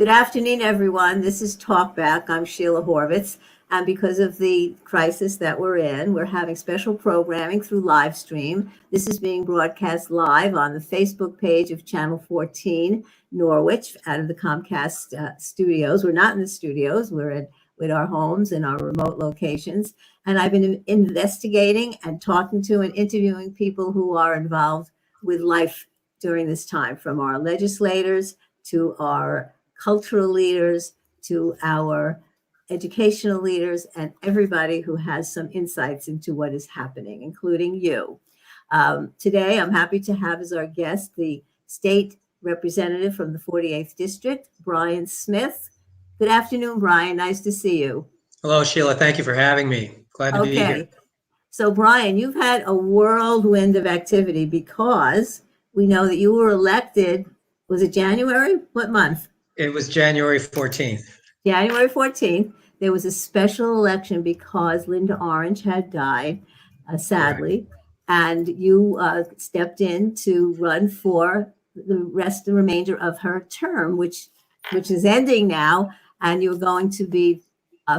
Good afternoon, everyone. This is Talkback. I'm Sheila Horvitz. And because of the crisis that we're in, we're having special programming through live stream. This is being broadcast live on the Facebook page of Channel 14, Norwich, out of the Comcast studios. We're not in the studios. We're with our homes and our remote locations. And I've been investigating and talking to and interviewing people who are involved with life during this time, from our legislators to our cultural leaders to our educational leaders and everybody who has some insights into what is happening, including you. Today, I'm happy to have as our guest the state representative from the 48th District, Brian Smith. Good afternoon, Brian. Nice to see you. Hello, Sheila. Thank you for having me. Glad to be here. So, Brian, you've had a whirlwind of activity because we know that you were elected, was it January? What month? It was January 14th. January 14th. There was a special election because Linda Orange had died, sadly, and you stepped in to run for the remainder of her term, which is ending now, and you're going to be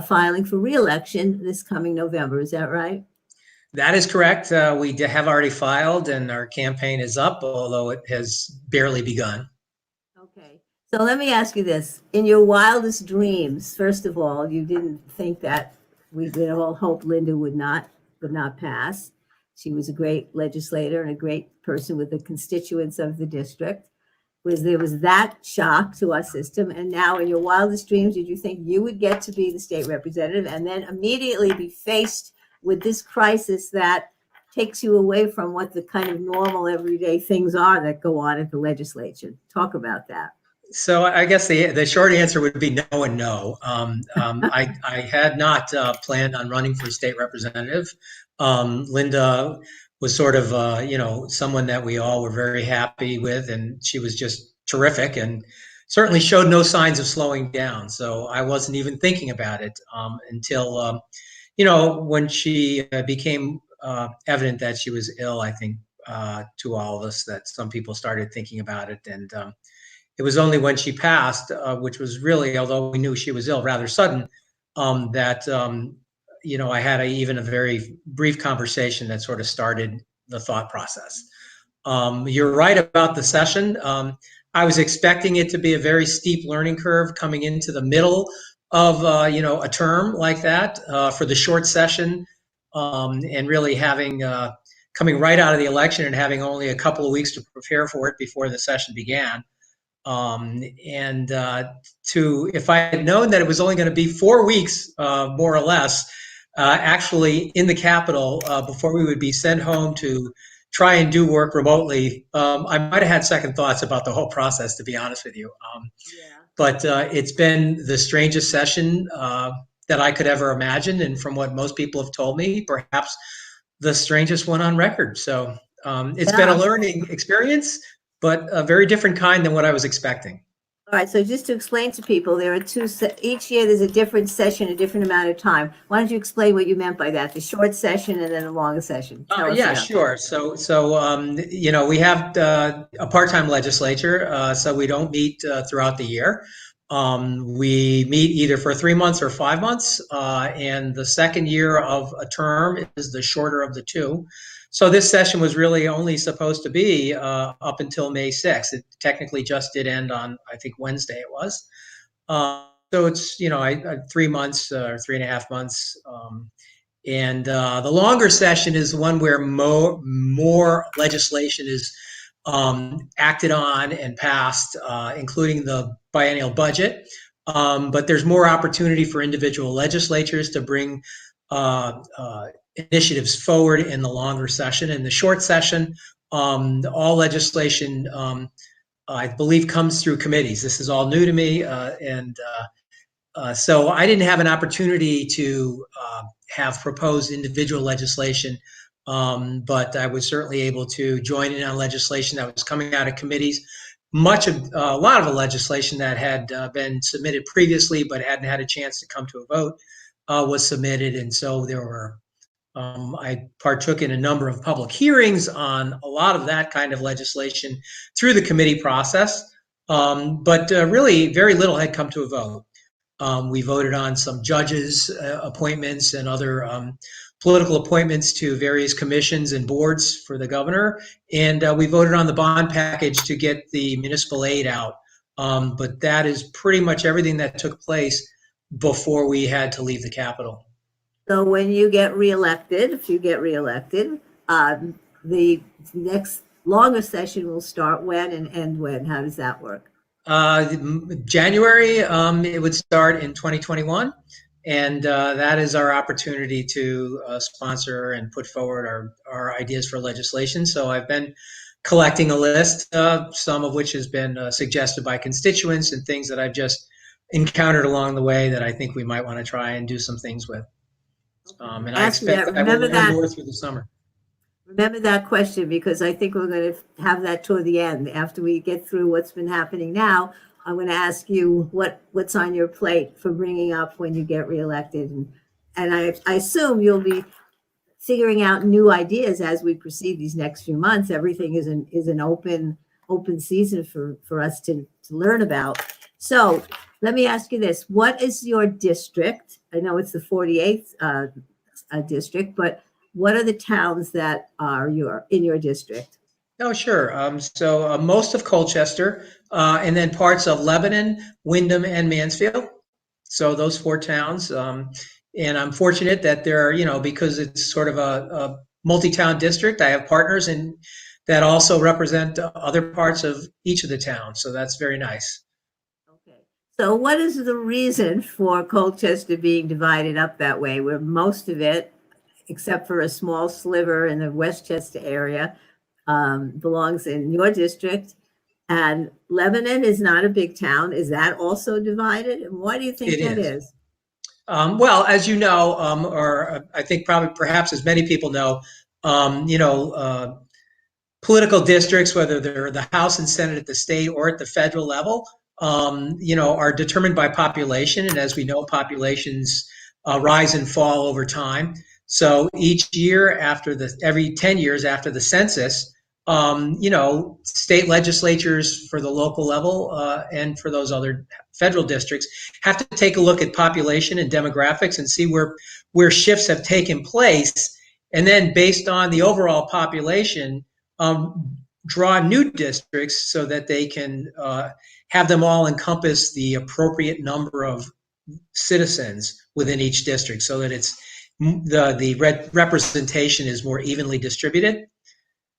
filing for re-election this coming November. Is that right? That is correct. We have already filed, and our campaign is up, although it has barely begun. Okay. So let me ask you this. In your wildest dreams, first of all, you didn't think that we would all hope Linda would not pass. She was a great legislator and a great person with the constituents of the district. There was that shock to our system. And now in your wildest dreams, did you think you would get to be the state representative and then immediately be faced with this crisis that takes you away from what the kind of normal everyday things are that go on at the legislature? Talk about that. So I guess the short answer would be no and no. I had not planned on running for state representative. Linda was sort of, someone that we all were very happy with, and she was just terrific and certainly showed no signs of slowing down. So I wasn't even thinking about it until, when she became evident that she was ill. I think to all of us that some people started thinking about it, and it was only when she passed, which was really, although we knew she was ill, rather sudden, that I had even a very brief conversation that sort of started the thought process. You're right about the session. I was expecting it to be a very steep learning curve coming into the middle of a term like that for the short session, and really having coming right out of the election and having only a couple of weeks to prepare for it before the session began. If I had known that it was only going to be 4 weeks, more or less, actually in the Capitol before we would be sent home to try and do work remotely, I might have had second thoughts about the whole process, to be honest with you. But it's been the strangest session that I could ever imagine. And from what most people have told me, perhaps the strangest one on record. So it's been a learning experience, but a very different kind than what I was expecting. All right, so just to explain to people, there are each year there's a different session, a different amount of time. Why don't you explain what you meant by that, the short session and then the longer session? Yeah, sure. So we have a part-time legislature, so we don't meet throughout the year. We meet either for 3 months or 5 months, and the second year of a term is the shorter of the two. So this session was really only supposed to be up until May 6th. It technically just did end on, I think, Wednesday it was. So it's, 3 months or 3.5 months. And the longer session is one where more legislation is acted on and passed, including the biennial budget. But there's more opportunity for individual legislatures to bring initiatives forward in the longer session. In the short session, all legislation, I believe, comes through committees. This is all new to me, so I didn't have an opportunity to have proposed individual legislation, but I was certainly able to join in on legislation that was coming out of committees. A lot of the legislation that had been submitted previously but hadn't had a chance to come to a vote was submitted, and so there were I partook in a number of public hearings on a lot of that kind of legislation through the committee process. But really, very little had come to a vote. We voted on some judges' appointments and other political appointments to various commissions and boards for the governor. And we voted on the bond package to get the municipal aid out. But that is pretty much everything that took place before we had to leave the Capitol. So when you get reelected, if you get reelected, the next longer session will start when and end when? How does that work? January, it would start in 2021. And that is our opportunity to sponsor and put forward our ideas for legislation. So I've been collecting a list, some of which has been suggested by constituents and things that I've just encountered along the way that I think we might want to try and do some things with. And I expect that I will learn more through the summer. Remember that question, because I think we're going to have that toward the end. After we get through what's been happening now, I'm going to ask you what's on your plate for bringing up when you get reelected. And I assume you'll be figuring out new ideas as we proceed these next few months. Everything is an open season for us to learn about. So let me ask you this. What is your district? I know it's the 48th district, but what are the towns that are in your district? Oh, sure. So most of Colchester, and then parts of Lebanon, Windham, and Mansfield. So those four towns. And I'm fortunate that there are, because it's sort of a multi-town district, I have partners that also represent other parts of each of the towns. So that's very nice. Okay. So what is the reason for Colchester being divided up that way, where most of it, except for a small sliver in the Westchester area, belongs in your district, and Lebanon is not a big town? Is that also divided? And why do you think that is? Well, as you know, or I think perhaps as many people know, political districts, whether they're the House and Senate at the state or at the federal level, are determined by population. And as we know, populations rise and fall over time. So each year every 10 years after the census, state legislatures for the local level and for those other federal districts have to take a look at population and demographics and see where shifts have taken place. And then based on the overall population, draw new districts so that they can have them all encompass the appropriate number of citizens within each district so that the representation is more evenly distributed.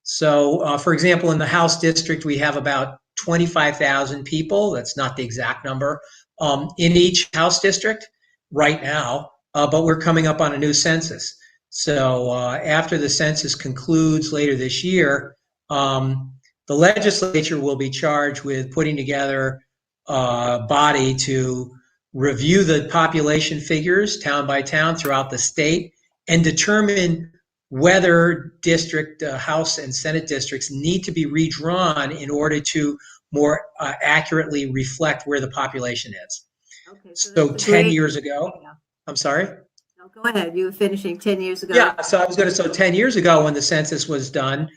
So, for example, in the House district, we have about 25,000 people. That's not the exact number in each House district right now, but we're coming up on a new census. So after the census concludes later this year, the legislature will be charged with putting together a body to review the population figures town by town throughout the state and determine whether district House and Senate districts need to be redrawn in order to more accurately reflect where the population is. Okay, so 10 years ago, I'm sorry? No, go ahead. You were finishing 10 years ago. Yeah, so 10 years ago when the census was done,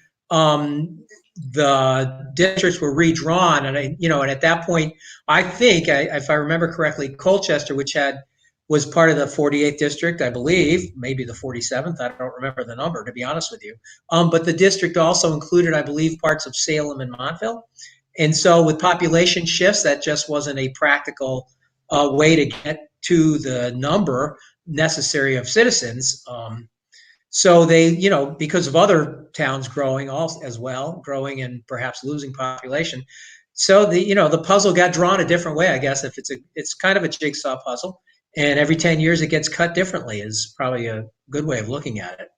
the districts were redrawn, and and at that point, I think, if I remember correctly, Colchester, which was part of the 48th district, I believe, maybe the 47th. I don't remember the number, to be honest with you. But the district also included, I believe, parts of Salem and Montville. And so with population shifts, that just wasn't a practical way to get to the number necessary of citizens. So they, because of other towns growing as well, growing and perhaps losing population. So the puzzle got drawn a different way, I guess. If it's kind of a jigsaw puzzle. And every 10 years it gets cut differently is probably a good way of looking at it.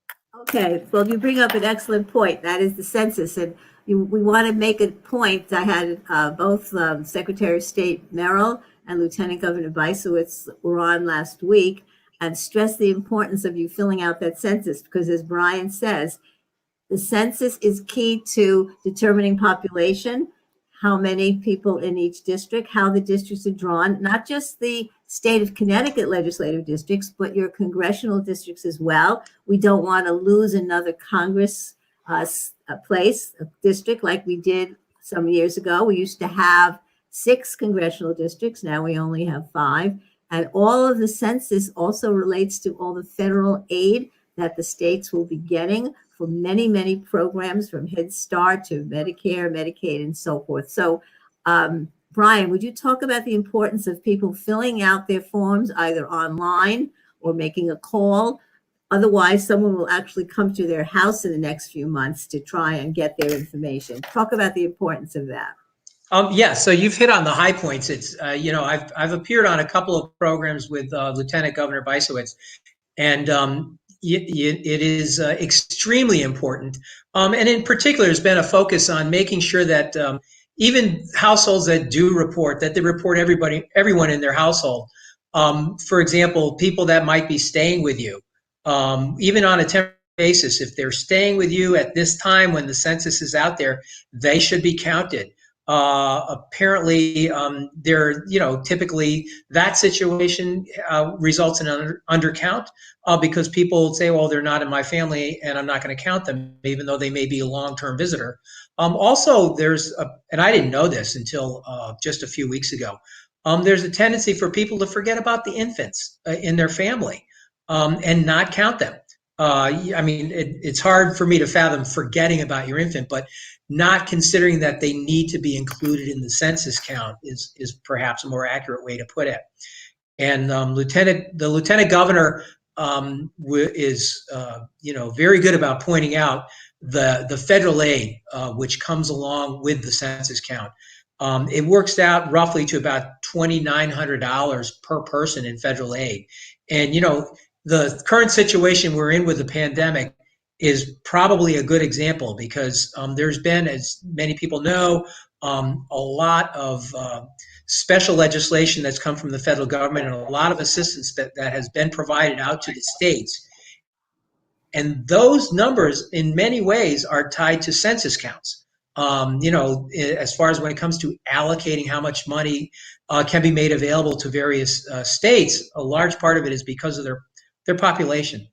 Okay, well, you bring up an excellent point. That is the census. And we want to make a point. I had both Secretary of State Merrill and Lieutenant Governor Bysowitz were on last week and stressed the importance of you filling out that census, because as Brian says, the census is key to determining population, how many people in each district, how the districts are drawn, not just the state of Connecticut legislative districts, but your congressional districts as well. We don't want to lose another Congress a district like we did some years ago. We used to have 6 congressional districts. Now we only have 5. And all of the census also relates to all the federal aid that the states will be getting for many, many programs from Head Start to Medicare, Medicaid, and so forth. So, Brian, would you talk about the importance of people filling out their forms either online or making a call? Otherwise, someone will actually come to their house in the next few months to try and get their information. Talk about the importance of that. Yeah, so you've hit on the high points. It's I've appeared on a couple of programs with Lieutenant Governor Bysowitz, and it is extremely important. And in particular, there's been a focus on making sure that even households that do report, that they report everyone in their household. For example, people that might be staying with you, even on a temporary basis, if they're staying with you at this time when the census is out there, they should be counted. Apparently, typically that situation results in an undercount because people say, well, they're not in my family and I'm not going to count them, even though they may be a long-term visitor. Also, and I didn't know this until just a few weeks ago, there's a tendency for people to forget about the infants in their family and not count them. It's hard for me to fathom forgetting about your infant, but not considering that they need to be included in the census count is perhaps a more accurate way to put it. And the lieutenant governor is very good about pointing out the federal aid which comes along with the census count. It works out roughly to about $2,900 per person in federal aid. And the current situation we're in with the pandemic is probably a good example because there's been, as many people know, a lot of special legislation that's come from the federal government and a lot of assistance that has been provided out to the states. And those numbers, in many ways, are tied to census counts. As far as when it comes to allocating how much money can be made available to various states, a large part of it is because of their population.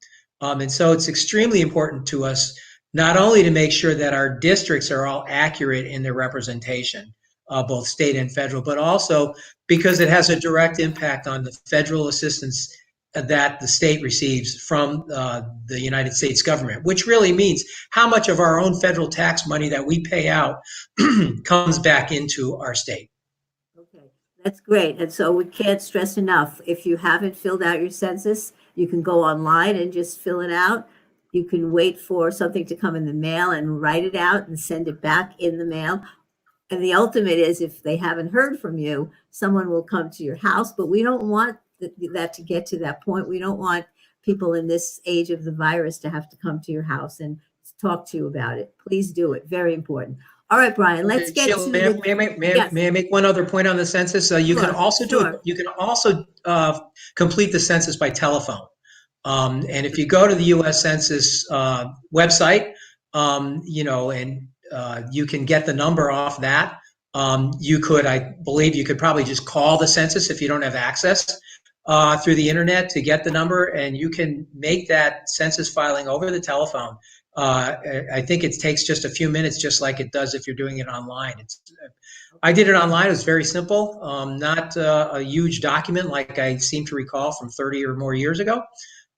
And so it's extremely important to us not only to make sure that our districts are all accurate in their representation, both state and federal, but also because it has a direct impact on the federal assistance that the state receives from the United States government, which really means how much of our own federal tax money that we pay out comes back into our state. Okay, that's great. And so we can't stress enough, if you haven't filled out your census, you can go online and just fill it out. You can wait for something to come in the mail and write it out and send it back in the mail. And the ultimate is, if they haven't heard from you, someone will come to your house. But we don't want that to get to that point. We don't want people in this age of the virus to have to come to your house and talk to you about it. Please do it. Very important. All right, Brian, let's get Sheila, to may I make one other point on the census? You Sure, can also sure. you can also complete the census by telephone. And if you go to the U.S. Census website, you can get the number off that. I believe you could probably just call the census if you don't have access through the internet to get the number, and you can make that census filing over the telephone. I think it takes just a few minutes, just like it does if you're doing it online. I did it online. It was very simple, not a huge document like I seem to recall from 30 or more years ago.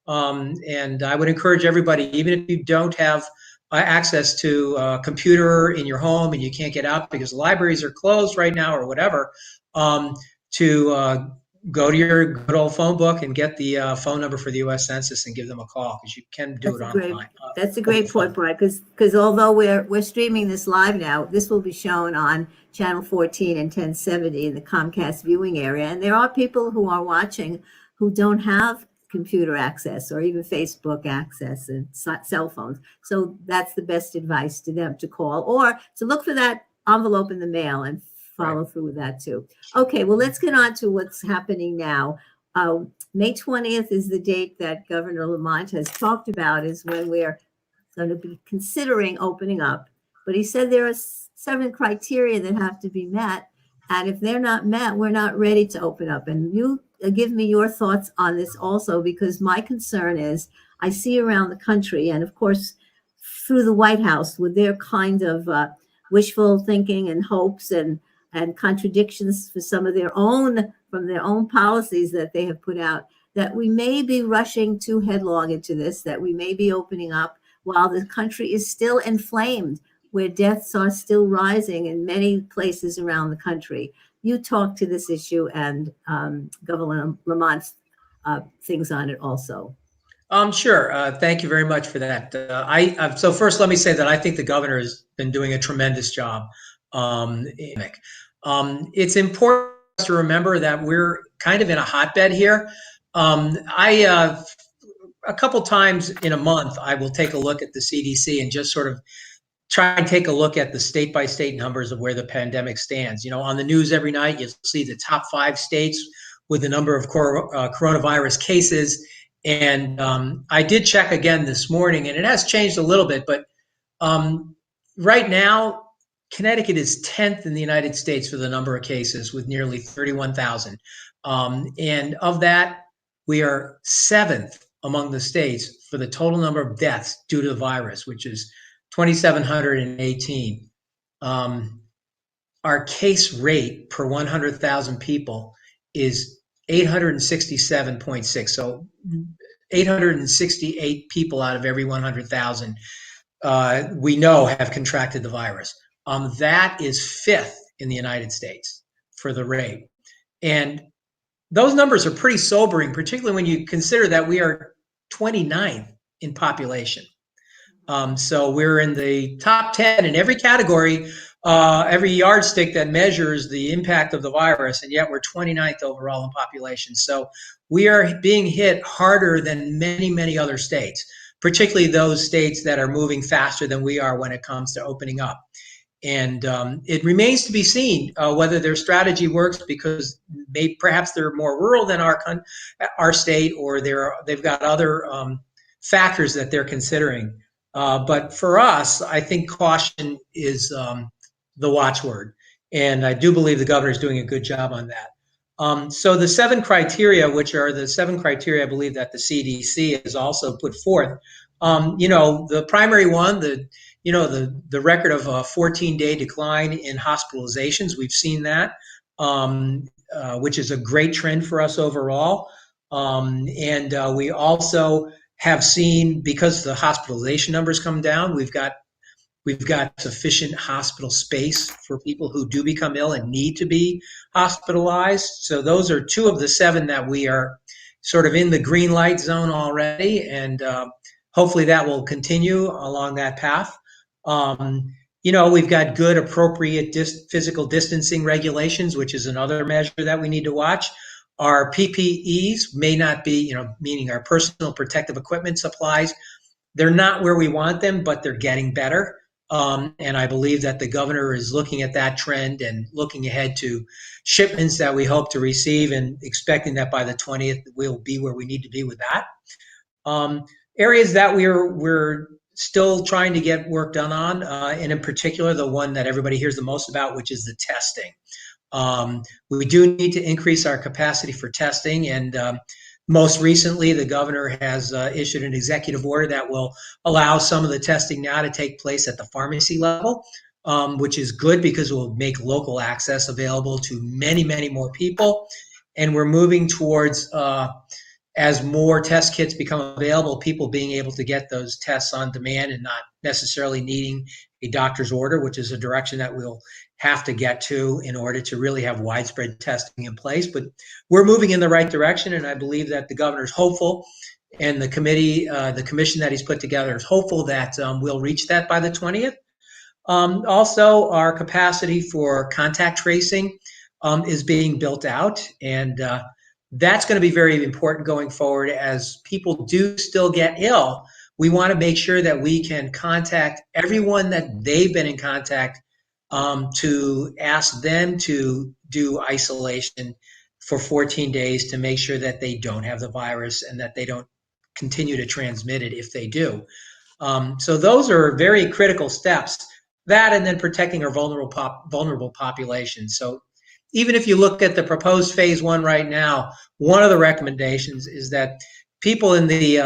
And I would encourage everybody, even if you don't have access to a computer in your home and you can't get out because the libraries are closed right now or whatever, to go to your good old phone book and get the phone number for the U.S. Census and give them a call, because you can do it online. That's a great point, Brian, because although we're streaming this live now, this will be shown on channel 14 and 1070 in the Comcast viewing area. And there are people who are watching who don't have computer access or even Facebook access and cell phones. So that's the best advice to them, to call or to look for that envelope in the mail and follow through with that too. Okay, well, let's get on to what's happening now. May 20th is the date that Governor Lamont has talked about, is when we're going to be considering opening up. But he said there are 7 criteria that have to be met. And if they're not met, we're not ready to open up. And you give me your thoughts on this also, because my concern is I see around the country, and of course, through the White House, with their kind of wishful thinking and hopes and and contradictions for some of their own, from their own policies that they have put out, that we may be rushing too headlong into this, that we may be opening up while the country is still inflamed, where deaths are still rising in many places around the country. You talk to this issue and Governor Lamont's things on it also. Sure. Thank you very much for that. So first, let me say that I think the governor has been doing a tremendous job. It's important to remember that we're kind of in a hotbed here. A couple times in a month, I will take a look at the CDC and just sort of try and take a look at the state by state numbers of where the pandemic stands. You know, on the news every night, you see the top 5 states with the number of coronavirus cases. And I did check again this morning, and it has changed a little bit. But right now, Connecticut is 10th in the United States for the number of cases, with nearly 31,000. And of that, we are 7th among the states for the total number of deaths due to the virus, which is 2,718. Our case rate per 100,000 people is 867.6. So 868 people out of every 100,000 we know have contracted the virus. That is 5th in the United States for the rate. And those numbers are pretty sobering, particularly when you consider that we are 29th in population. So we're in the top 10 in every category, every yardstick that measures the impact of the virus, and yet we're 29th overall in population. So we are being hit harder than many, many other states, particularly those states that are moving faster than we are when it comes to opening up. And it remains to be seen whether their strategy works, because perhaps they're more rural than our state, or they've got other factors that they're considering. But for us, I think caution is the watchword, and I do believe the governor is doing a good job on that. So the 7 criteria, which are the 7 criteria I believe that the CDC has also put forth, the primary one, the record of a 14-day decline in hospitalizations, we've seen that, which is a great trend for us overall. And we also have seen, because the hospitalization numbers come down, we've got sufficient hospital space for people who do become ill and need to be hospitalized. So those are 2 of the 7 that we are sort of in the green light zone already, and hopefully that will continue along that path. We've got good, appropriate physical distancing regulations, which is another measure that we need to watch. Our PPEs may not be, meaning our personal protective equipment supplies, they're not where we want them, but they're getting better. And I believe that the governor is looking at that trend and looking ahead to shipments that we hope to receive, and expecting that by the 20th we'll be where we need to be with that. Areas that we're still trying to get work done on, and in particular the one that everybody hears the most about, which is the testing. We do need to increase our capacity for testing, and most recently the governor has issued an executive order that will allow some of the testing now to take place at the pharmacy level, which is good because it will make local access available to many, many more people. And we're moving towards, as more test kits become available, people being able to get those tests on demand and not necessarily needing a doctor's order, which is a direction that we'll have to get to in order to really have widespread testing in place. But we're moving in the right direction, and I believe that the governor's hopeful, and the commission that he's put together is hopeful that we'll reach that by the 20th. Also, our capacity for contact tracing is being built out, and that's going to be very important going forward. As people do still get ill, we want to make sure that we can contact everyone that they've been in contact to ask them to do isolation for 14 days to make sure that they don't have the virus and that they don't continue to transmit it if they do. So those are very critical steps. That, and then protecting our vulnerable population. So even if you look at the proposed phase 1 right now, one of the recommendations is that people in the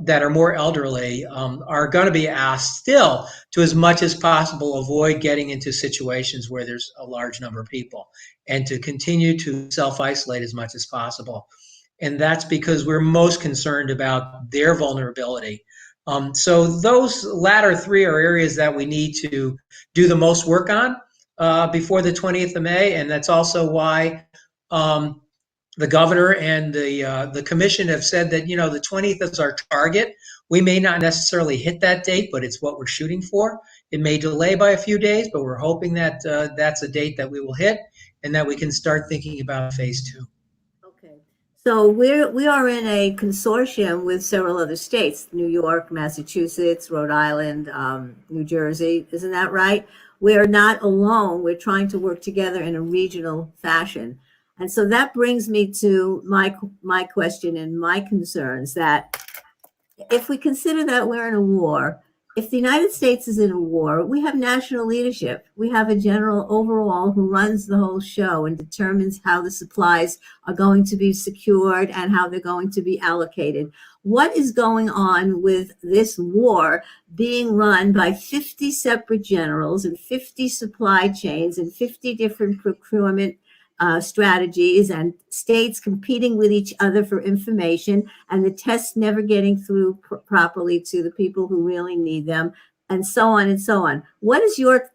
that are more elderly are going to be asked still to, as much as possible, avoid getting into situations where there's a large number of people, and to continue to self-isolate as much as possible. And that's because we're most concerned about their vulnerability. So those latter three are areas that we need to do the most work on before the 20th of May. And that's also why the governor and the commission have said that, the 20th is our target. We may not necessarily hit that date, but it's what we're shooting for. It may delay by a few days, but we're hoping that that's a date that we will hit, and that we can start thinking about phase 2. Okay. So we are in a consortium with several other states: New York, Massachusetts, Rhode Island, New Jersey. Isn't that right? We're not alone. We're trying to work together in a regional fashion. And so that brings me to my question and my concerns, that if we consider that we're in a war, if the United States is in a war, we have national leadership. We have a general overall who runs the whole show and determines how the supplies are going to be secured and how they're going to be allocated. What is going on with this war being run by 50 separate generals and 50 supply chains and 50 different procurement strategies, and states competing with each other for information, and the tests never getting through properly to the people who really need them, and so on and so on? What is your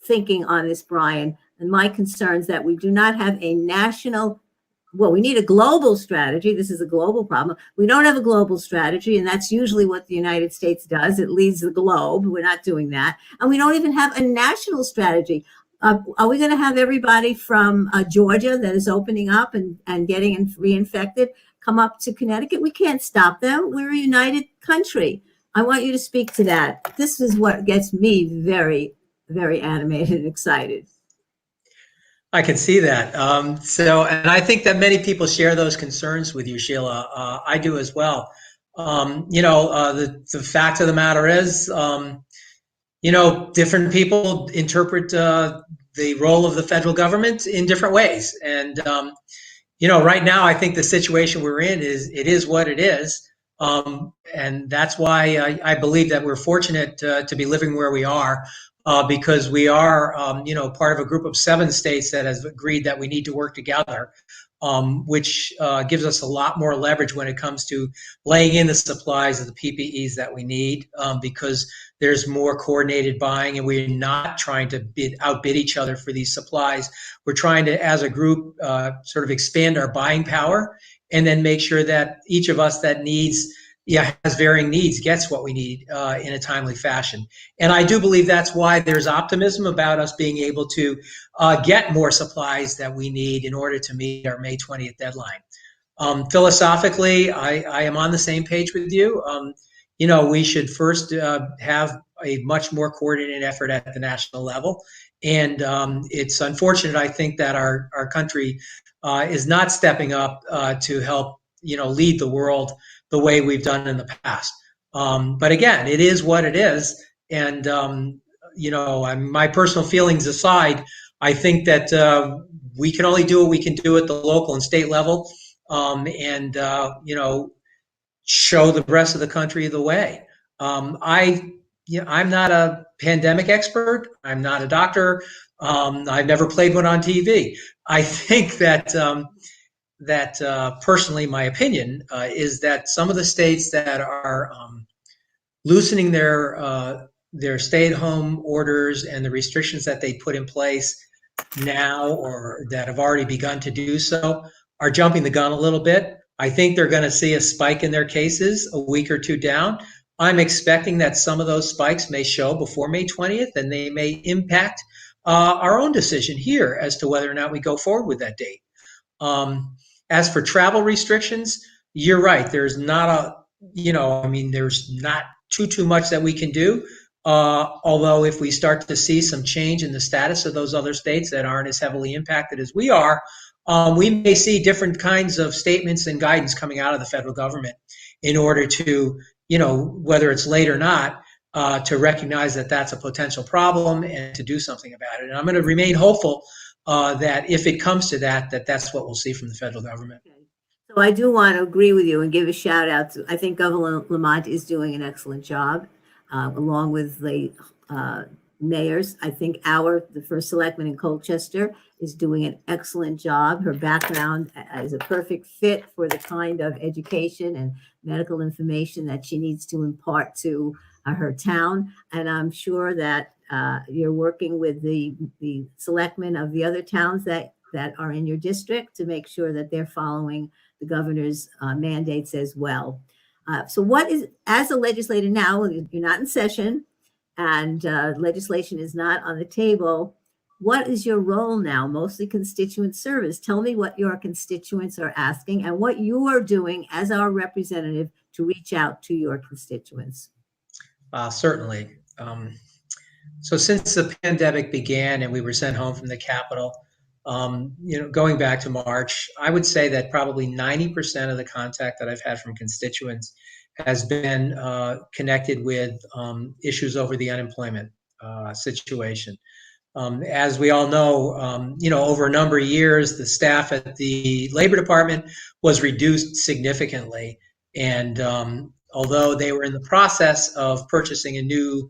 thinking on this, Brian? And my concerns that we do not have a national, well, we need a global strategy. This is a global problem. We don't have a global strategy, and that's usually what the United States does. It leads the globe. We're not doing that. And we don't even have a national strategy. Are we going to have everybody from Georgia that is opening up and getting reinfected come up to Connecticut? We can't stop them. We're a united country. I want you to speak to that. This is what gets me very, very animated and excited. I can see that. And I think that many people share those concerns with you, Sheila. I do as well. The fact of the matter is, different people interpret the role of the federal government in different ways. And, right now, I think the situation we're in is what it is. And that's why I believe that we're fortunate to be living where we are, because we are, part of a group of 7 states that has agreed that we need to work together, which gives us a lot more leverage when it comes to laying in the supplies of the PPEs that we need, because there's more coordinated buying, and we're not trying to outbid each other for these supplies. We're trying to, as a group, sort of expand our buying power, and then make sure that each of us that has varying needs gets what we need in a timely fashion. And I do believe that's why there's optimism about us being able to get more supplies that we need in order to meet our May 20th deadline. Philosophically, I am on the same page with you. We should first have a much more coordinated effort at the national level. And it's unfortunate, I think, that our country is not stepping up to help, lead the world the way we've done in the past. But again, it is what it is. And, my personal feelings aside, I think that we can only do what we can do at the local and state level, and show the rest of the country the way. I'm not a pandemic expert. I'm not a doctor. I've never played one on TV. I think that personally, my opinion is that some of the states that are loosening their stay-at-home orders and the restrictions that they put in place now, or that have already begun to do so, are jumping the gun a little bit. I think they're going to see a spike in their cases a week or two down. I'm expecting that some of those spikes may show before May 20th, and they may impact our own decision here as to whether or not we go forward with that date. As for travel restrictions, you're right. There's not there's not too much that we can do. Although if we start to see some change in the status of those other states that aren't as heavily impacted as we are, we may see different kinds of statements and guidance coming out of the federal government in order to, whether it's late or not, to recognize that that's a potential problem and to do something about it. And I'm going to remain hopeful that if it comes to that, that's what we'll see from the federal government. Okay. So I do want to agree with you and give a shout out to, I think Governor Lamont is doing an excellent job, along with the uh, mayors. I think the first selectman in Colchester is doing an excellent job. Her background is a perfect fit for the kind of education and medical information that she needs to impart to her town. And I'm sure that you're working with the selectmen of the other towns that are in your district to make sure that they're following the governor's mandates as well. So what is, as a legislator now, you're not in session and legislation is not on the table. What is your role now? Mostly constituent service. Tell me what your constituents are asking and what you are doing as our representative to reach out to your constituents. Certainly. So since the pandemic began and we were sent home from the Capitol, going back to March, I would say that probably 90% of the contact that I've had from constituents has been connected with issues over the unemployment situation. As we all know, over a number of years, the staff at the Labor Department was reduced significantly. And although they were in the process of purchasing a new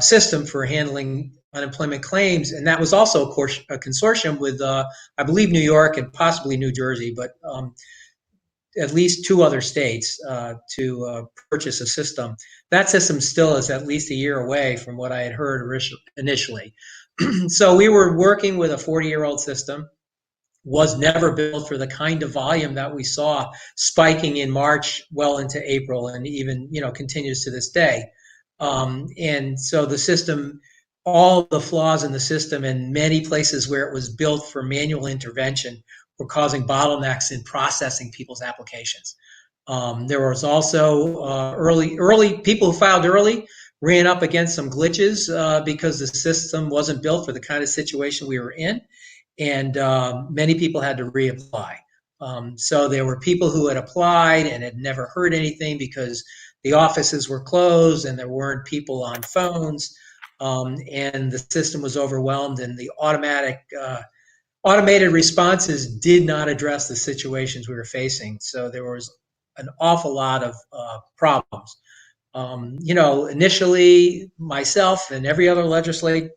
system for handling unemployment claims, and that was also, of course, a consortium with, I believe, New York and possibly New Jersey, but at least 2 other states to purchase a system. That system still is at least a year away from what I had heard initially. So we were working with a 40-year-old system, was never built for the kind of volume that we saw spiking in March well into April and even, continues to this day. And so the system, all the flaws in the system and many places where it was built for manual intervention were causing bottlenecks in processing people's applications. There was also early people who filed early ran up against some glitches because the system wasn't built for the kind of situation we were in. And many people had to reapply. So there were people who had applied and had never heard anything because the offices were closed and there weren't people on phones, and the system was overwhelmed, and the automated responses did not address the situations we were facing. So there was an awful lot of problems. Initially, myself and every other legislator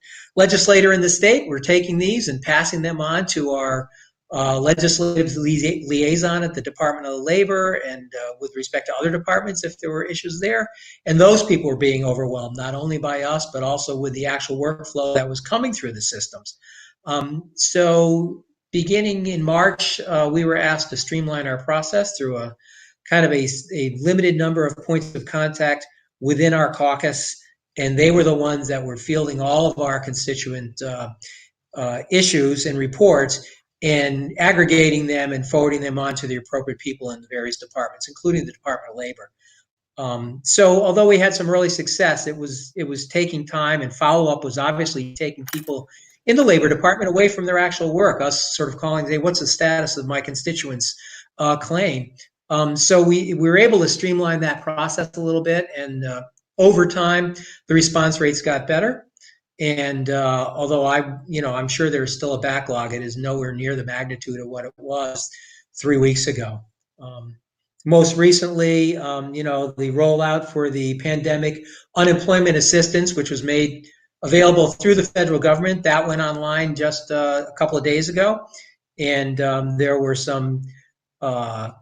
in the state were taking these and passing them on to our legislative liaison at the Department of Labor and with respect to other departments if there were issues there. And those people were being overwhelmed, not only by us, but also with the actual workflow that was coming through the systems. So beginning in March, we were asked to streamline our process through a kind of a limited number of points of contact within our caucus, and they were the ones that were fielding all of our constituent issues and reports and aggregating them and forwarding them on to the appropriate people in the various departments, including the Department of Labor. So although we had some early success, it was taking time, and follow-up was obviously taking people in the Labor Department away from their actual work, us sort of calling, hey, what's the status of my constituent's claim? So we were able to streamline that process a little bit, and over time, the response rates got better. And although I'm sure there's still a backlog, it is nowhere near the magnitude of what it was 3 weeks ago. Most recently, the rollout for the pandemic unemployment assistance, which was made available through the federal government, that went online just a couple of days ago. And there were some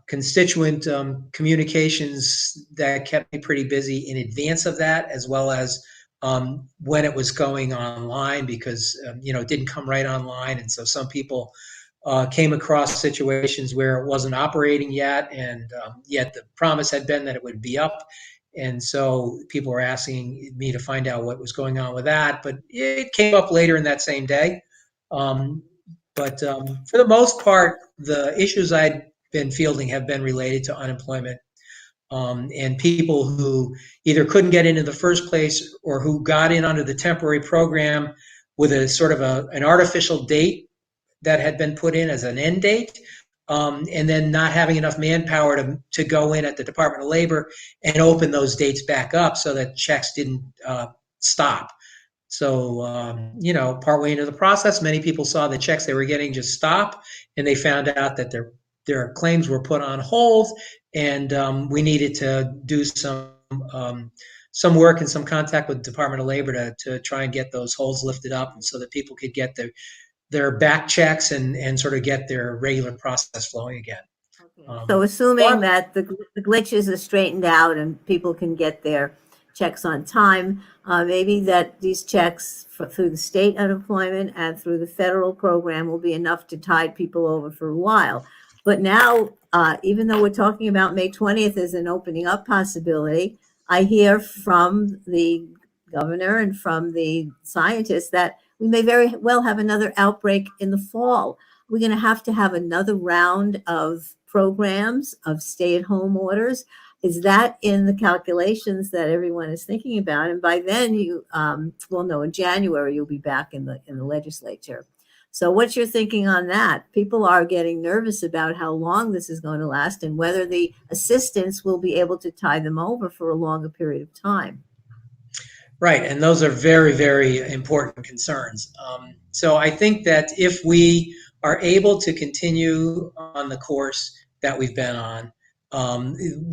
constituent communications that kept me pretty busy in advance of that, as well as when it was going online, because it didn't come right online, and so some people came across situations where it wasn't operating yet, and yet the promise had been that it would be up, and so people were asking me to find out what was going on with that, but it came up later in that same day. But for the most part, the issues I'd been fielding have been related to unemployment. And people who either couldn't get in the first place or who got in under the temporary program with a sort of an artificial date that had been put in as an end date, and then not having enough manpower to go in at the Department of Labor and open those dates back up so that checks didn't stop. So, partway into the process, many people saw the checks they were getting just stop, and they found out that their their claims were put on hold, and we needed to do some work and some contact with the Department of Labor to try and get those holds lifted up, and so that people could get their back checks and sort of get their regular process flowing again. Okay. So assuming that the glitches are straightened out and people can get their checks on time, maybe that these checks through the state unemployment and through the federal program will be enough to tide people over for a while. But now, even though we're talking about May 20th as an opening up possibility, I hear from the governor and from the scientists that we may very well have another outbreak in the fall. We're going to have another round of programs, of stay-at-home orders. Is that in the calculations that everyone is thinking about? And by then, in January you'll be back in the legislature. So what's your thinking on that? People are getting nervous about how long this is going to last and whether the assistance will be able to tide them over for a longer period of time. Right, and those are very, very important concerns. So I think that if we are able to continue on the course that we've been on,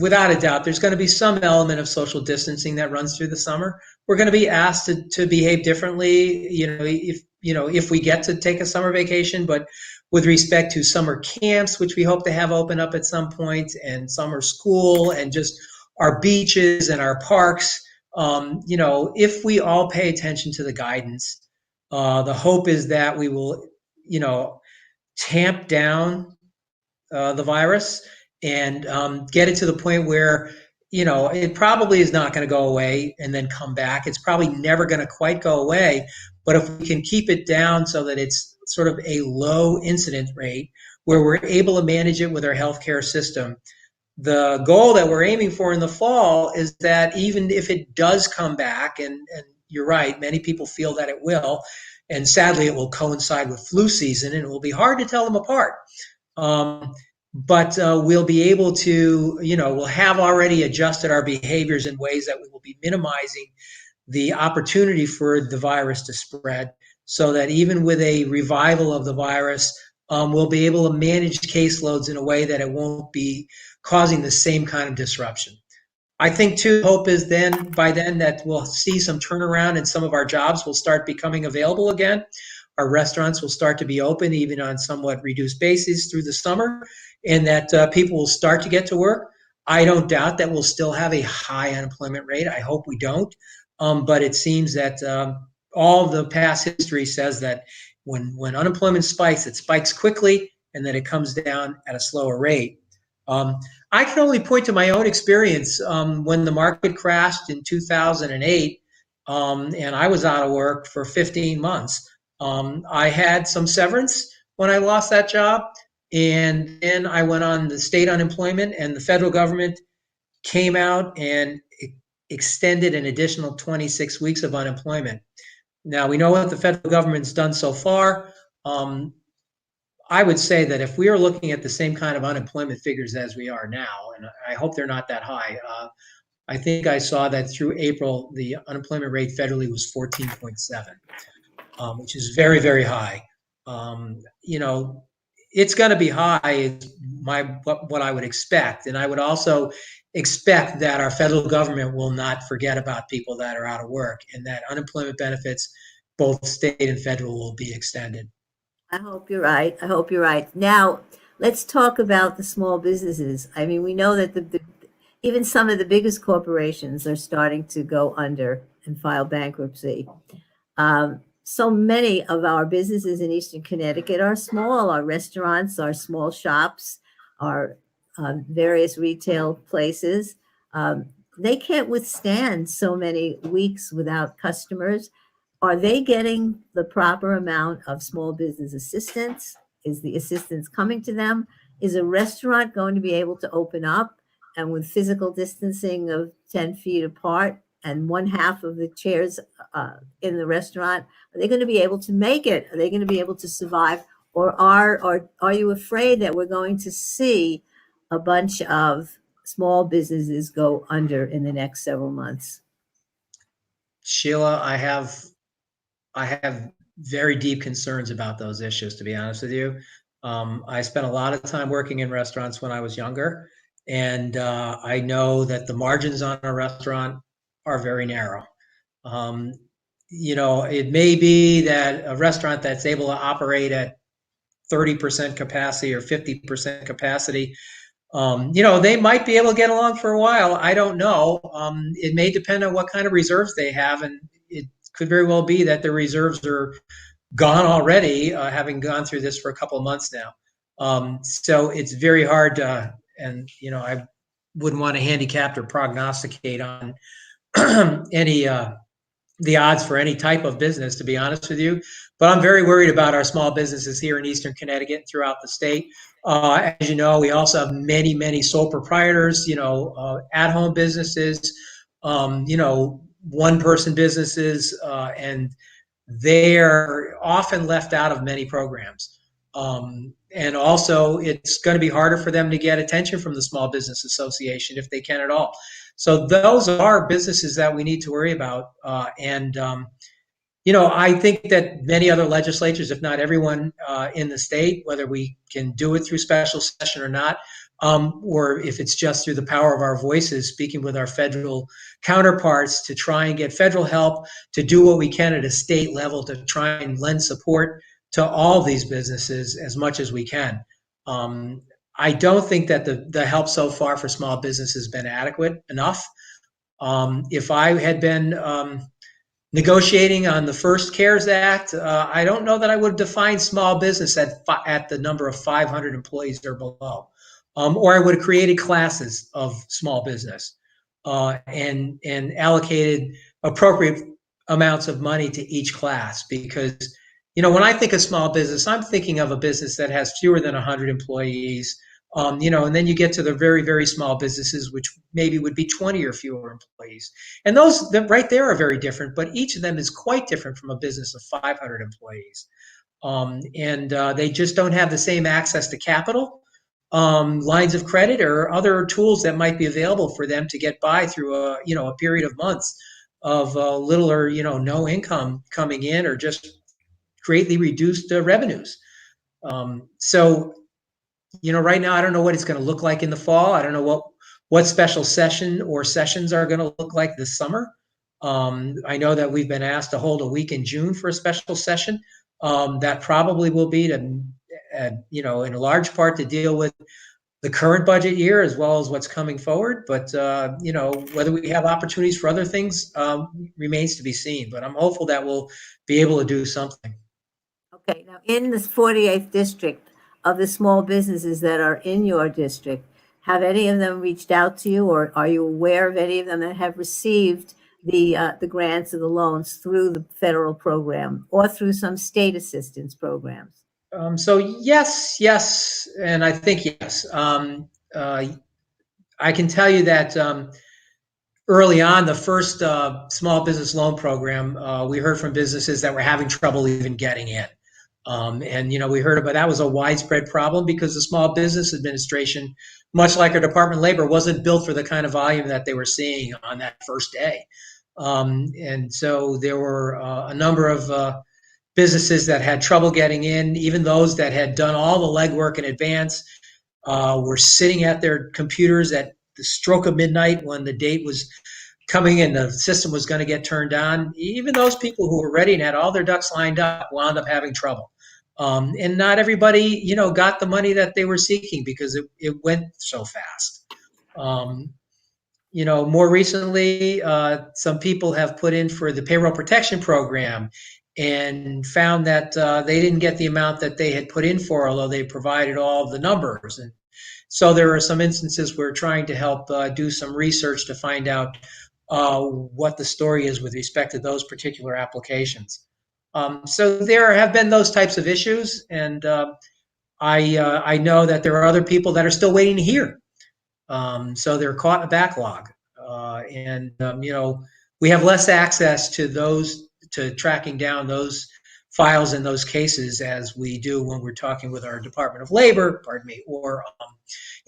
without a doubt, there's going to be some element of social distancing that runs through the summer. We're going to be asked to behave differently, if we get to take a summer vacation, but with respect to summer camps, which we hope to have open up at some point, and summer school, and just our beaches and our parks, if we all pay attention to the guidance, the hope is that we will, tamp down the virus and get it to the point where, it probably is not going to go away and then come back. It's probably never going to quite go away. But if we can keep it down so that it's sort of a low incident rate where we're able to manage it with our healthcare system, the goal that we're aiming for in the fall is that even if it does come back, and you're right, many people feel that it will, and sadly it will coincide with flu season, and it will be hard to tell them apart. But we'll be able to, we'll have already adjusted our behaviors in ways that we will be minimizing the opportunity for the virus to spread, so that even with a revival of the virus, we'll be able to manage caseloads in a way that it won't be causing the same kind of disruption. I think too, hope is by then that we'll see some turnaround and some of our jobs will start becoming available again. Our restaurants will start to be open even on somewhat reduced basis through the summer, and that people will start to get to work. I don't doubt that we'll still have a high unemployment rate. I hope we don't. But it seems that all the past history says that when unemployment spikes, it spikes quickly and then it comes down at a slower rate. I can only point to my own experience when the market crashed in 2008, and I was out of work for 15 months. I had some severance when I lost that job, and then I went on the state unemployment, and the federal government came out and extended an additional 26 weeks of unemployment. Now, we know what the federal government's done so far. I would say that if we are looking at the same kind of unemployment figures as we are now, and I hope they're not that high, I think I saw that through April, the unemployment rate federally was 14.7, which is very, very high. It's going to be high, is what I would expect. And I would also expect that our federal government will not forget about people that are out of work, and that unemployment benefits, both state and federal, will be extended. I hope you're right. I hope you're right. Now, let's talk about the small businesses. I mean, we know that even some of the biggest corporations are starting to go under and file bankruptcy. So many of our businesses in Eastern Connecticut are small. Our restaurants, our small shops, our various retail places. They can't withstand so many weeks without customers. Are they getting the proper amount of small business assistance? Is the assistance coming to them? Is a restaurant going to be able to open up and with physical distancing of 10 feet apart and one half of the chairs in the restaurant, are they going to be able to make it? Are they going to be able to survive? Or are you afraid that we're going to see a bunch of small businesses go under in the next several months? Sheila, I have very deep concerns about those issues, to be honest with you. I spent a lot of time working in restaurants when I was younger, and I know that the margins on a restaurant are very narrow. Um, it may be that a restaurant that's able to operate at 30% capacity or 50% capacity, they might be able to get along for a while. I don't know. It may depend on what kind of reserves they have, and it could very well be that the reserves are gone already, having gone through this for a couple of months now. So it's very hard to, and I wouldn't want to handicap or prognosticate on any the odds for any type of business, to be honest with you. But I'm very worried about our small businesses here in Eastern Connecticut and throughout the state. As you know, we also have many, many sole proprietors, at-home businesses, one-person businesses, and they're often left out of many programs. And also, it's going to be harder for them to get attention from the Small Business Association if they can at all. So those are businesses that we need to worry about. I think that many other legislatures, if not everyone in the state, whether we can do it through special session or not, or if it's just through the power of our voices, speaking with our federal counterparts to try and get federal help to do what we can at a state level to try and lend support to all these businesses as much as we can. I don't think that the help so far for small business has been adequate enough. If I had been negotiating on the first CARES Act, I don't know that I would define small business at the number of 500 employees or below. Or I would have created classes of small business and allocated appropriate amounts of money to each class. Because, when I think of small business, I'm thinking of a business that has fewer than 100 employees, and then you get to the very, very small businesses, which maybe would be 20 or fewer employees. And those right there are very different, but each of them is quite different from a business of 500 employees. They just don't have the same access to capital, lines of credit, or other tools that might be available for them to get by through a period of months of little or no income coming in, or just greatly reduced revenues. So right now I don't know what it's going to look like in the fall. I don't know what special session or sessions are going to look like this summer. I know that we've been asked to hold a week in June for a special session. That probably will be to, in a large part to deal with the current budget year as well as what's coming forward. But, whether we have opportunities for other things remains to be seen. But I'm hopeful that we'll be able to do something. Okay, now in this 48th district, of the small businesses that are in your district, have any of them reached out to you, or are you aware of any of them that have received the grants or the loans through the federal program or through some state assistance programs? So yes, and I think yes. I can tell you that early on, the first small business loan program, we heard from businesses that were having trouble even getting in. We heard about that was a widespread problem because the Small Business Administration, much like our Department of Labor, wasn't built for the kind of volume that they were seeing on that first day. And so there were a number of businesses that had trouble getting in. Even those that had done all the legwork in advance were sitting at their computers at the stroke of midnight when the date was coming and the system was going to get turned on. Even those people who were ready and had all their ducks lined up wound up having trouble. And not everybody, got the money that they were seeking because it went so fast. More recently, some people have put in for the payroll protection program and found that they didn't get the amount that they had put in for, although they provided all of the numbers. And so there are some instances where trying to help do some research to find out what the story is with respect to those particular applications. So there have been those types of issues, and I know that there are other people that are still waiting to hear. So they're caught in a backlog, we have less access to tracking down those files in those cases as we do when we're talking with our Department of Labor, or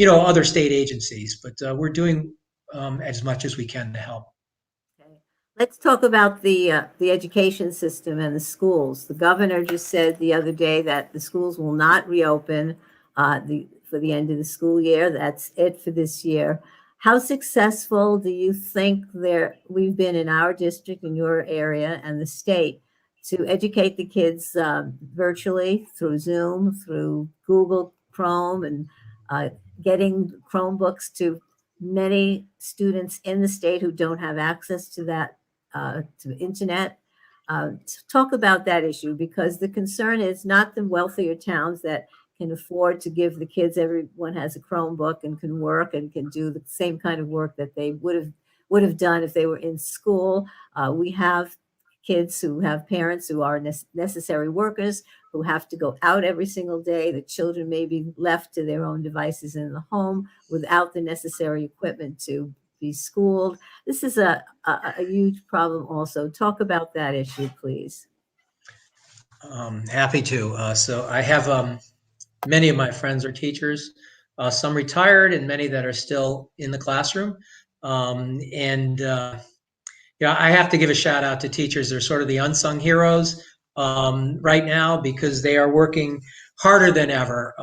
other state agencies. But we're doing as much as we can to help. Okay. Let's talk about the education system and the schools. The governor just said the other day that the schools will not reopen for the end of the school year. That's it for this year. How successful do you think we've been in our district, in your area, and the state to educate the kids virtually through Zoom, through Google Chrome, and uh, getting Chromebooks to many students in the state who don't have access to the internet. Talk about that issue, because the concern is not the wealthier towns that can afford to give the kids, everyone has a Chromebook and can work and can do the same kind of work that they would have done if they were in school. We have kids who have parents who are necessary workers who have to go out every single day. The children may be left to their own devices in the home without the necessary equipment to be schooled. This is a huge problem also. Talk about that issue, please. Happy to. So I have many of my friends are teachers, some retired, and many that are still in the classroom. And Yeah, I have to give a shout out to teachers. They're sort of the unsung heroes right now, because they are working harder than ever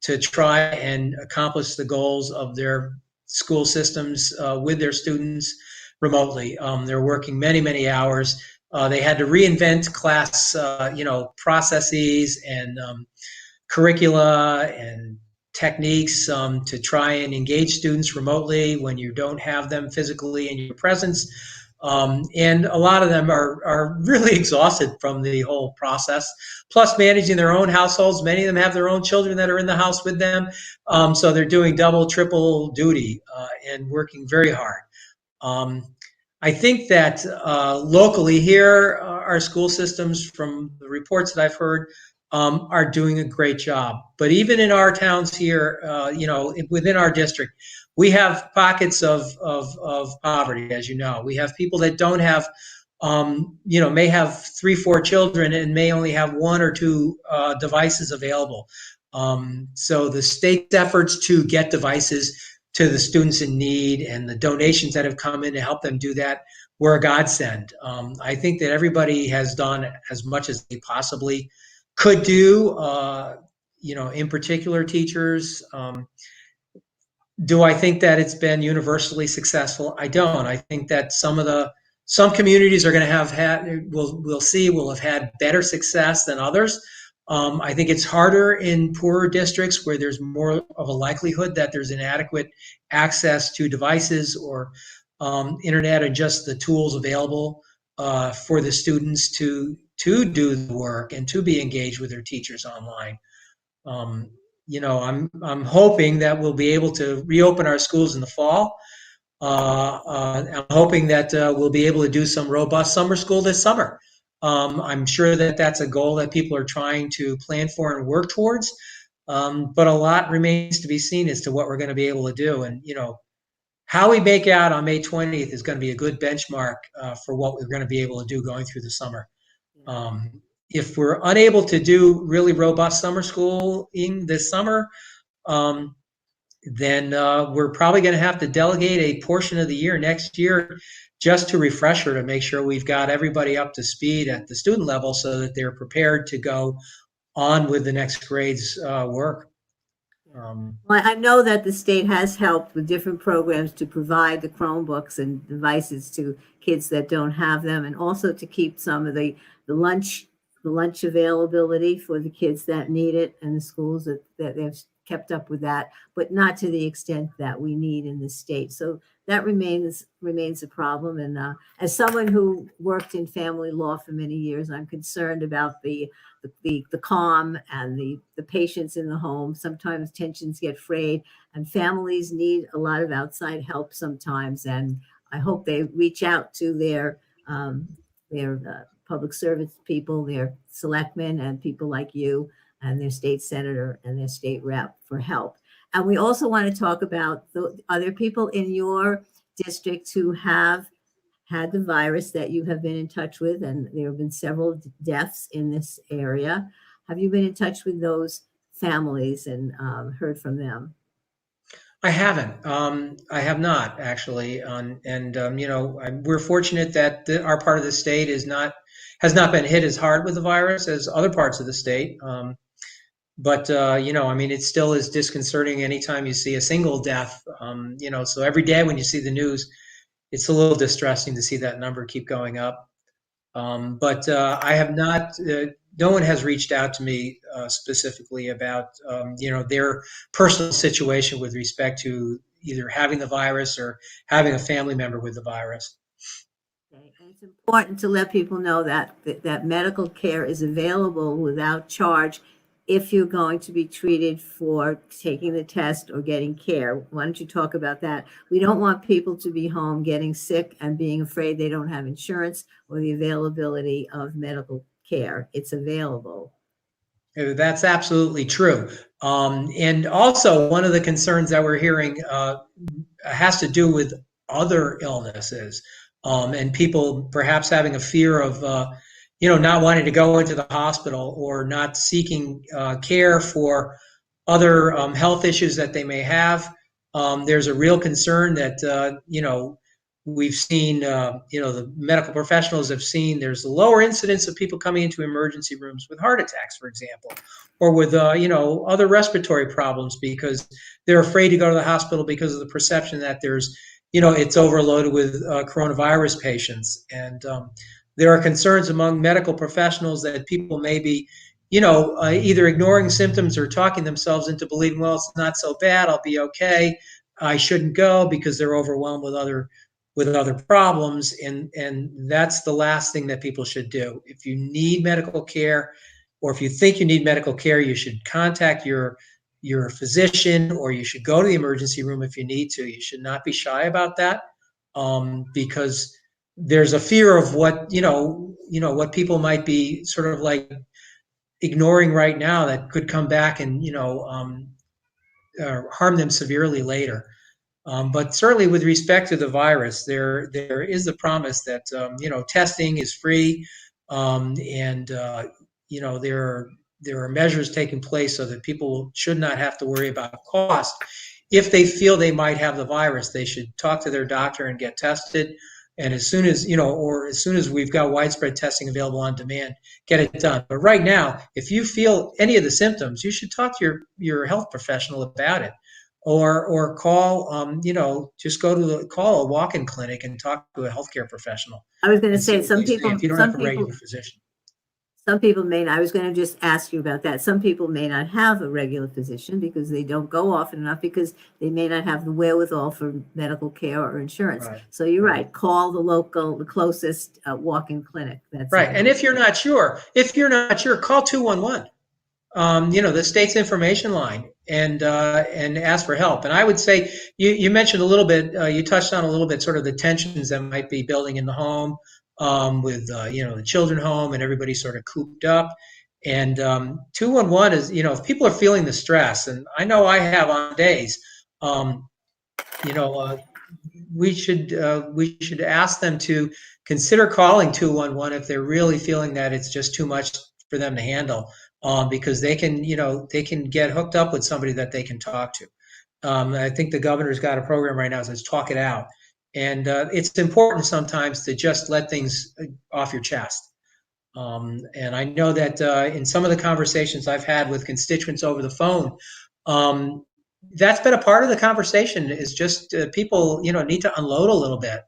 to try and accomplish the goals of their school systems with their students remotely. They're working many, many hours. They had to reinvent class, processes and curricula and techniques to try and engage students remotely when you don't have them physically in your presence. And a lot of them are really exhausted from the whole process. Plus, managing their own households, many of them have their own children that are in the house with them. So they're doing double, triple duty and working very hard. Um, I think that locally here, our school systems, from the reports that I've heard, are doing a great job. But even in our towns here, within our district, we have pockets of poverty, as you know. We have people that don't have, may have 3, 4 children and may only have 1 or 2 devices available. So the state's efforts to get devices to the students in need and the donations that have come in to help them do that were a godsend. I think that everybody has done as much as they possibly could do. In particular, teachers. Do I think that it's been universally successful? I don't. I think that some communities are going to have had will have had better success than others. I think it's harder in poorer districts where there's more of a likelihood that there's inadequate access to devices or internet and just the tools available for the students to do the work and to be engaged with their teachers online. Um, I'm hoping that we'll be able to reopen our schools in the fall. I'm hoping that we'll be able to do some robust summer school this summer. I'm sure that that's a goal that people are trying to plan for and work towards. But a lot remains to be seen as to what we're going to be able to do. And, how we make out on May 20th is going to be a good benchmark for what we're going to be able to do going through the summer. Um, if we're unable to do really robust summer schooling this summer, um, then we're probably going to have to delegate a portion of the year next year just to refresher to make sure we've got everybody up to speed at the student level so that they're prepared to go on with the next grade's work. Well, I know that the state has helped with different programs to provide the Chromebooks and devices to kids that don't have them, and also to keep some of the lunch the lunch availability for the kids that need it, and the schools that they've kept up with that, but not to the extent that we need in the state. So that remains a problem. And as someone who worked in family law for many years, I'm concerned about the calm and the patience in the home. Sometimes tensions get frayed, and families need a lot of outside help sometimes. And I hope they reach out to their public service people, their selectmen, and people like you, and their state senator and their state rep for help. And we also want to talk about the other people in your district who have had the virus that you have been in touch with, and there have been several deaths in this area. Have you been in touch with those families and heard from them? I haven't. I have not actually. We're fortunate that our part of the state has not been hit as hard with the virus as other parts of the state. But it still is disconcerting anytime you see a single death. So every day when you see the news, it's a little distressing to see that number keep going up. But I have not. No one has reached out to me specifically about their personal situation with respect to either having the virus or having a family member with the virus. Okay, and it's important to let people know that medical care is available without charge if you're going to be treated for taking the test or getting care. Why don't you talk about that? We don't want people to be home getting sick and being afraid they don't have insurance or the availability of medical care. It's available. That's absolutely true. And also, one of the concerns that we're hearing has to do with other illnesses, and people perhaps having a fear of, not wanting to go into the hospital or not seeking care for other health issues that they may have. There's a real concern that, we've seen, the medical professionals have seen there's a lower incidence of people coming into emergency rooms with heart attacks, for example, or with, other respiratory problems because they're afraid to go to the hospital because of the perception that there's, it's overloaded with coronavirus patients. And there are concerns among medical professionals that people may be, either ignoring symptoms or talking themselves into believing, well, it's not so bad, I'll be okay, I shouldn't go because they're overwhelmed with other problems, and that's the last thing that people should do. If you need medical care, or if you think you need medical care, you should contact your physician, or you should go to the emergency room if you need to. You should not be shy about that, because there's a fear of what what people might be sort of like ignoring right now that could come back and harm them severely later. But certainly, with respect to the virus, there is the promise that testing is free, and there are measures taking place so that people should not have to worry about cost. If they feel they might have the virus, they should talk to their doctor and get tested. And as soon as as soon as we've got widespread testing available on demand, get it done. But right now, if you feel any of the symptoms, you should talk to your health professional about it, or call, just call a walk-in clinic and talk to a healthcare professional. I was going to say, some people, if you don't have a regular physician. Some people may not. I was going to just ask you about that. Some people may not have a regular physician because they don't go often enough, because they may not have the wherewithal for medical care or insurance. Right. So you're right. Call the closest walk-in clinic. That's right. And if you're not sure, call 211. The state's information line, and ask for help. And I would say, you mentioned a little bit, you touched on a little bit sort of the tensions that might be building in the home, with the children home and everybody sort of cooped up. And 211 is, if people are feeling the stress, and I know I have on days, we should ask them to consider calling 211 if they're really feeling that it's just too much for them to handle, because they can get hooked up with somebody that they can talk to. I think the governor's got a program right now that says "Talk It Out," and it's important sometimes to just let things off your chest. And I know that in some of the conversations I've had with constituents over the phone, that's been a part of the conversation. Is just people need to unload a little bit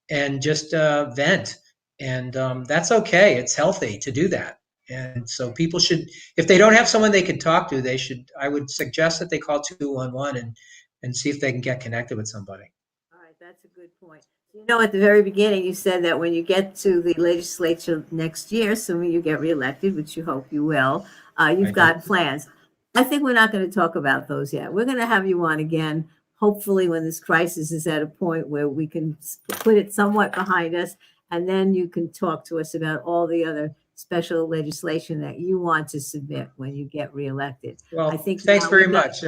and just vent, and that's okay. It's healthy to do that. And so people should, if they don't have someone they can talk to, I would suggest that they call 211 and see if they can get connected with somebody. All right, that's a good point. At the very beginning, you said that when you get to the legislature next year, assuming you get reelected, which you hope you will, you've got plans. I think we're not going to talk about those yet. We're going to have you on again, hopefully when this crisis is at a point where we can put it somewhat behind us, and then you can talk to us about all the other special legislation that you want to submit when you get reelected. Well, I think thanks very much.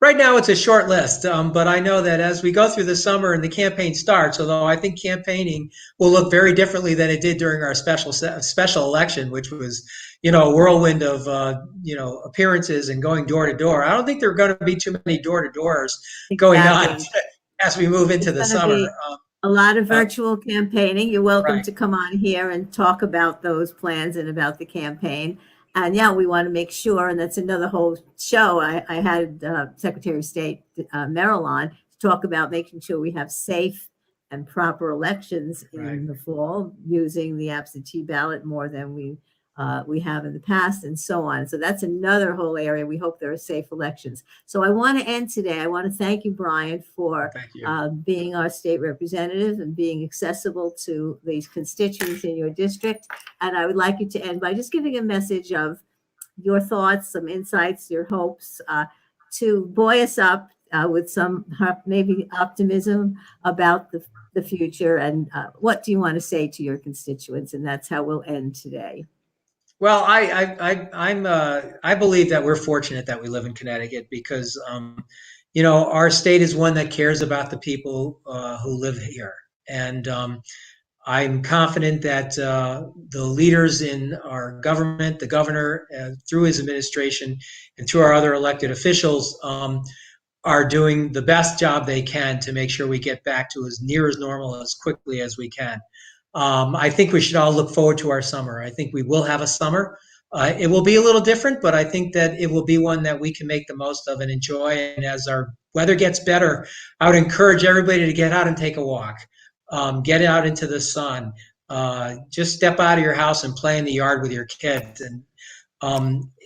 Right now, it's a short list, but I know that as we go through the summer and the campaign starts, although I think campaigning will look very differently than it did during our special election, which was, a whirlwind of, appearances and going door to door. I don't think there are going to be too many door to doors going on Exactly. as we move into It's the going to summer. be a lot of Uh, virtual campaigning. You're welcome right. to come on here and talk about those plans and about the campaign. And yeah, we want to make sure, and that's another whole show. I had Secretary of State Merrill on to talk about making sure we have safe and proper elections Right. in the fall using the absentee ballot more than we have in the past, and so on. So that's another whole area. We hope there are safe elections. So I want to end today. I want to thank you, Brian, for Thank you. being our state representative and being accessible to these constituents in your district. And I would like you to end by just giving a message of your thoughts, some insights, your hopes, to buoy us up with some maybe optimism about the future. And what do you want to say to your constituents? And that's how we'll end today. Well, I believe that we're fortunate that we live in Connecticut because, our state is one that cares about the people who live here, and I'm confident that the leaders in our government, the governor through his administration, and through our other elected officials, are doing the best job they can to make sure we get back to as near as normal as quickly as we can. I think we should all look forward to our summer. I think we will have a summer. It will be a little different, but I think that it will be one that we can make the most of and enjoy. And as our weather gets better, I would encourage everybody to get out and take a walk, get out into the sun, just step out of your house and play in the yard with your kids, and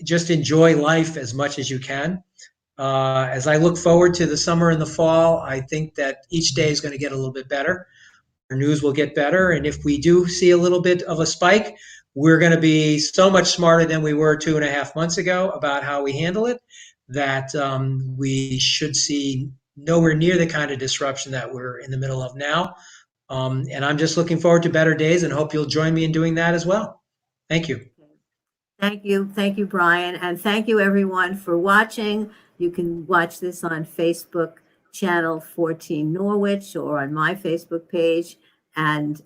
just enjoy life as much as you can. As I look forward to the summer and the fall, I think that each day is going to get a little bit better. Our news will get better. And if we do see a little bit of a spike, we're going to be so much smarter than we were 2.5 months ago about how we handle it, that we should see nowhere near the kind of disruption that we're in the middle of now. And I'm just looking forward to better days and hope you'll join me in doing that as well. Thank you. Thank you. Thank you, Brian. And thank you, everyone, for watching. You can watch this on Facebook channel 14 Norwich or on my Facebook page and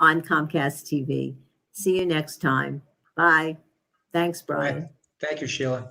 on Comcast TV. See you next time. Bye. Thanks, Brian. Thank you, Sheila.